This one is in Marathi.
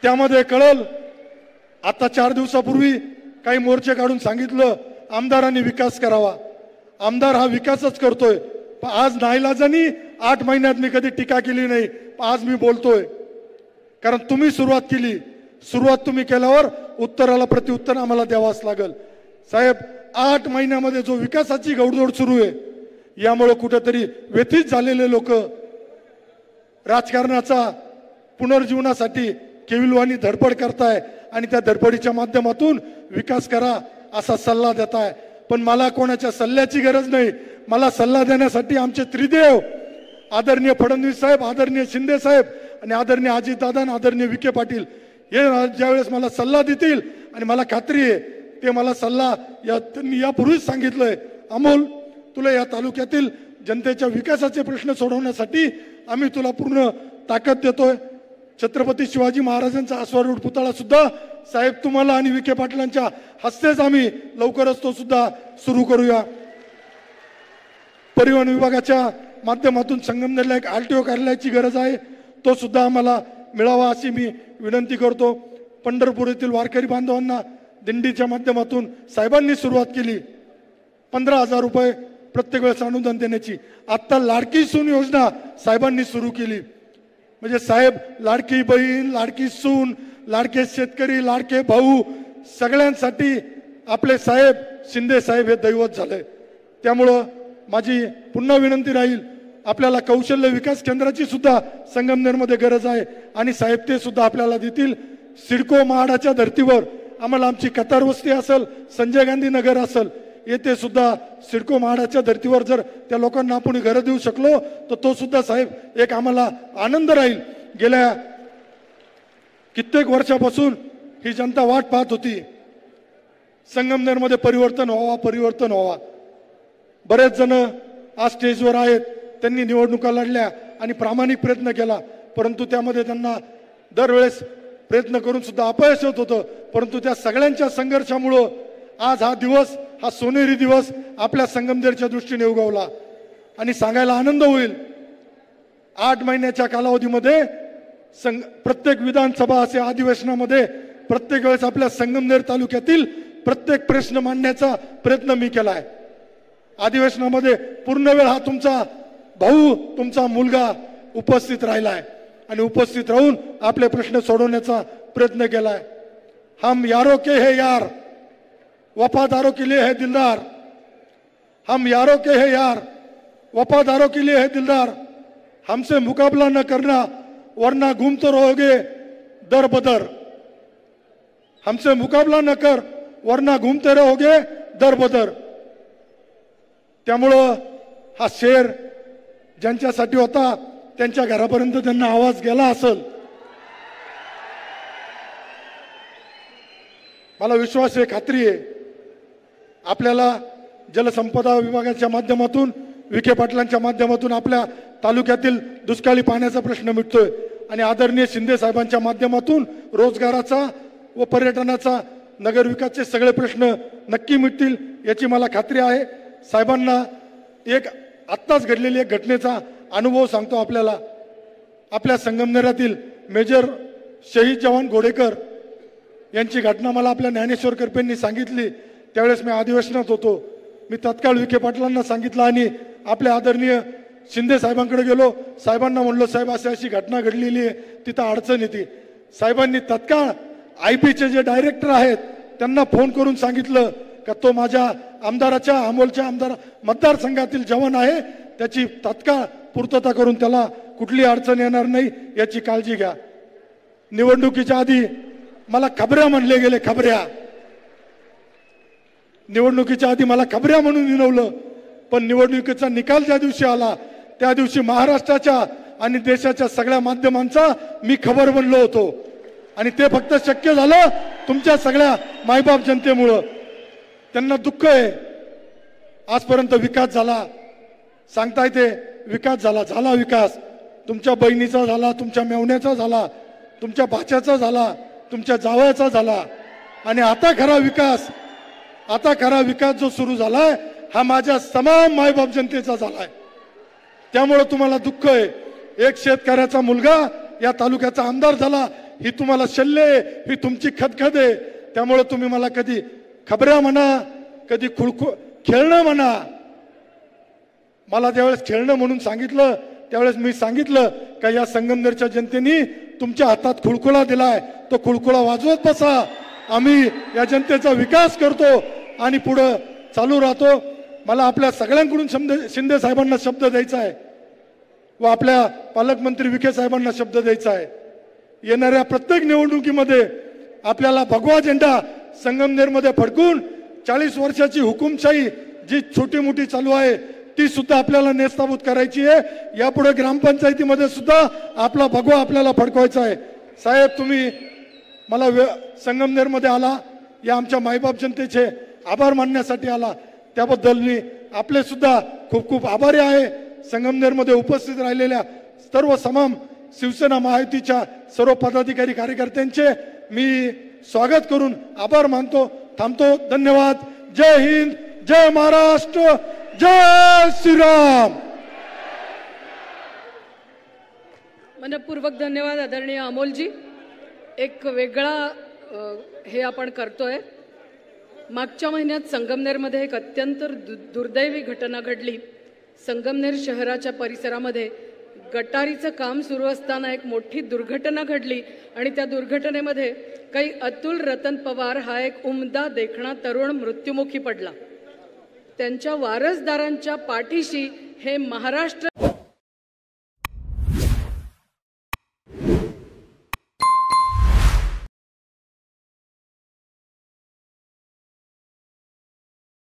त्यामध्ये कळल. आता 4 दिवसापूर्वी काही मोर्चे काढून सांगितलं आमदारांनी विकास करावा. आमदार हा विकासच करतोय. आज नाईलाजानी 8 महिन्यात मी कधी टीका केली नाही. आज मी बोलतोय कारण तुम्ही सुरुवात केली. सुरुवात तुम्ही केल्यावर उत्तराला प्रत्युत्तर आम्हाला द्यावाच लागेल. साहेब 8 महिन्यामध्ये जो विकासाची गौडदौड सुरू आहे यामुळे कुठेतरी व्यथित झालेले लोक राजकारणाचा पुनर्जीवनासाठी केविलवाणी धडपड करताय आणि त्या धडपडीच्या माध्यमातून विकास करा असा सल्ला देताय. पण मला कोणाच्या सल्ल्याची गरज नाही. मला सल्ला देण्यासाठी आमचे त्रिदेव आदरणीय फडणवीस साहेब, आदरणीय शिंदे साहेब आणि आदरणीय अजितदादा आणि आदरणीय विखे पाटील हे ज्यावेळेस मला सल्ला देतील आणि मला खात्री आहे ते मला सल्ला यापूर्वीच सांगितलंय, अमोल तुला या तालुक्यातील जनतेच्या विकासाचे प्रश्न सोडवण्यासाठी आम्ही तुला पूर्ण ताकद देतोय. छत्रपती शिवाजी महाराजांचा अश्वारूढ पुतळा सुद्धा साहेब तुम्हाला आणि विखे पाटलांच्या हस्तेच आम्ही लवकरच तो सुद्धा सुरू करूया. परिवहन विभागाच्या माध्यमातून संगमनेरला एक आरटीओ कार्यालयाची गरज आहे, तो सुद्धा आम्हाला मिळावा अशी मी विनंती करतो. पंढरपूर येथील वारकरी बांधवांना दिंडीच्या माध्यमातून साहेबांनी सुरुवात केली 15,000 रुपये प्रत्येक वेळेस अनुदान देण्याची. आता लाडकी सून योजना साहेबांनी सुरू केली. म्हणजे साहेब लाडकी बहीण, लाडकी सून, लाडके शेतकरी, लाडके भाऊ सगळ्यांसाठी आपले साहेब शिंदे साहेब हे दैवत झाले. त्यामुळं माझी पुन्हा विनंती राहील, आपल्याला कौशल्य विकास केंद्राची सुद्धा संगमनेरमध्ये गरज आहे आणि साहेब ते सुद्धा आपल्याला देतील. सिडको महाडाच्या धर्तीवर आम्हाला आमची कतार वस्ती असेल, संजय गांधी नगर असेल, येथे सुद्धा सिडको महाडाच्या धर्तीवर जर त्या लोकांना आपण घरं देऊ शकलो तर तो सुद्धा साहेब एक आम्हाला आनंद राहील. गेल्या कित्येक वर्षापासून ही जनता वाट पाहत होती संगमनेरमध्ये परिवर्तन व्हावा, परिवर्तन व्हावा. बरेच जण आज स्टेजवर आहेत, त्यांनी निवडणुका लढल्या आणि प्रामाणिक प्रयत्न केला, परंतु त्यामध्ये त्यांना दरवेळेस प्रयत्न करून सुद्धा अपयश होत होतं. परंतु त्या सगळ्यांच्या संघर्षामुळं आज हा दिवस, हा सोनेरी दिवस आपल्या संगमनेरच्या दृष्टीने उगवला. आणि सांगायला आनंद होईल 8 महिन्याच्या कालावधीमध्ये प्रत्येक विधानसभा असे अधिवेशनामध्ये प्रत्येक वेळेस आपल्या संगमनेर तालुक्यातील प्रत्येक प्रश्न मांडण्याचा प्रयत्न मी केलाय. अधिवेशनामध्ये पूर्ण वेळ हा तुमचा भाऊ, तुमचा मुलगा उपस्थित राहिलाय आणि उपस्थित राहून आपले प्रश्न सोडवण्याचा प्रयत्न केलाय. हम यारों के है यार, वफादारों के लिए है दिलदार. हम यारों के है यार, वफादारों के लिए है दिलदार. हमसे मुकाबला न करना वरना घूमते रहोगे दर बदर. हमसे मुकाबला न कर वरना घूमते रहोगे दर बदर. त्यामुळं हा शेर ज्यांच्यासाठी होता त्यांच्या घरापर्यंत त्यांना आवाज गेला असेल. मला विश्वास आहे, खात्री आहे, आपल्याला जलसंपदा विभागाच्या माध्यमातून, विखे पाटलांच्या माध्यमातून आपल्या तालुक्यातील दुष्काळी पाण्याचा प्रश्न मिटतोय आणि आदरणीय शिंदे साहेबांच्या माध्यमातून रोजगाराचा व पर्यटनाचा, नगर विकासाचे सगळे प्रश्न नक्की मिटतील याची मला खात्री आहे. साहेबांना एक आत्ताच घडलेली एक घटनेचा अनुभव सांगतो आपल्याला. आपल्या संगमनेरातील मेजर शहीद जवान घोडेकर यांची घटना मला आपल्या ज्ञानेश्वर करपेंनी सांगितली. त्यावेळेस मी अधिवेशनात होतो. मी तत्काळ विखे पाटलांना सांगितलं आणि आपल्या आदरणीय शिंदे साहेबांकडे गेलो. साहेबांना म्हणलो, साहेब अशी अशी घटना घडलेली आहे, तिथं अडचण येते. साहेबांनी तत्काळ IPचे जे डायरेक्टर आहेत त्यांना फोन करून सांगितलं का तो माझ्या आमदाराच्या, अमोलच्या आमदार मतदारसंघातील जवान आहे, त्याची तत्काळ पूर्तता करून त्याला कुठली अडचण येणार नाही याची काळजी घ्या. निवडणुकीच्या आधी मला खबऱ्या म्हणले गेले, खबऱ्या. निवडणुकीच्या आधी मला खबऱ्या म्हणून विनवलं, पण निवडणुकीचा निकाल ज्या दिवशी आला त्या दिवशी महाराष्ट्राच्या आणि देशाच्या सगळ्या माध्यमांचा मी खबर बनलो होतो आणि ते फक्त शक्य झालं तुमच्या सगळ्या मायबाप जनतेमुळं. त्यांना दुःख आहे. आजपर्यंत विकास झाला सांगता येते, विकास झाला विकास. तुमच्या बहिणीचा झाला, तुमच्या मेवण्याचा झाला, तुमच्या भाच्याचा झाला, तुमच्या जावयाचा झाला आणि आता खरा विकास जो सुरू झालाय हा माझ्या तमाम मायबाप जनतेचा झालाय. त्यामुळे तुम्हाला दुःख आहे. एक शेतकऱ्याचा मुलगा या तालुक्याचा आमदार झाला ही तुम्हाला शल्य आहे, ही तुमची खदखद आहे. त्यामुळे तुम्ही मला कधी खबऱ्या म्हणा, कधी खेळणं म्हणा. मला ज्यावेळेस खेळणं म्हणून सांगितलं त्यावेळेस मी सांगितलं का या संगमनेरच्या जनतेने तुमच्या हातात खुळखुळा दिलाय, तो खुळखुळा वाजवत बसा. आम्ही या जनतेचा विकास करतो आणि पुढं चालू राहतो. मला आपल्या सगळ्यांकडून शिंदे साहेबांना शब्द द्यायचा आहे व आपल्या पालकमंत्री विखे साहेबांना शब्द द्यायचा आहे. येणाऱ्या प्रत्येक निवडणुकीमध्ये आपल्याला भगवा झेंडा संगमनेरमध्ये फडकून 40 वर्षाची हुकुमशाही जी छोटी मोठी चालू आहे ती सुद्धा आपल्याला नेस्ताभूत करायची आहे. यापुढे ग्रामपंचायतीमध्ये सुद्धा आपला भगवा आपल्याला फडकवायचा आहे. साहेब, तुम्ही मला संगमनेरमध्ये आला, या आमच्या मायबाप जनतेचे आभार मानण्यासाठी आला, त्याबद्दल मी आपले सुद्धा खूप खूप आभारी आहे. संगमनेरमध्ये उपस्थित राहिलेल्या सर्व तमाम शिवसेना महायुतीच्या सर्व पदाधिकारी कार्यकर्त्यांचे मी स्वागत करून आभार मानतो. थांबतो. धन्यवाद. जय हिंद, जय महाराष्ट्र, जय श्रीराम. मनपूर्वक धन्यवाद आदरणीय अमोलजी. एक वेगळा हे आपण करतोय. मागच्या महिन्यात संगमनेरमध्ये एक अत्यंत दुर्दैवी घटना घडली. संगमनेर शहराच्या परिसरामध्ये गटारीचं काम सुरू असताना एक मोठी दुर्घटना घडली आणि त्या दुर्घटनेमध्ये काही अतुल रतन पवार हा एक उमदा देखणा तरुण मृत्युमुखी पडला. त्यांच्या वारसदारांच्या पाठीशी हे महाराष्ट्र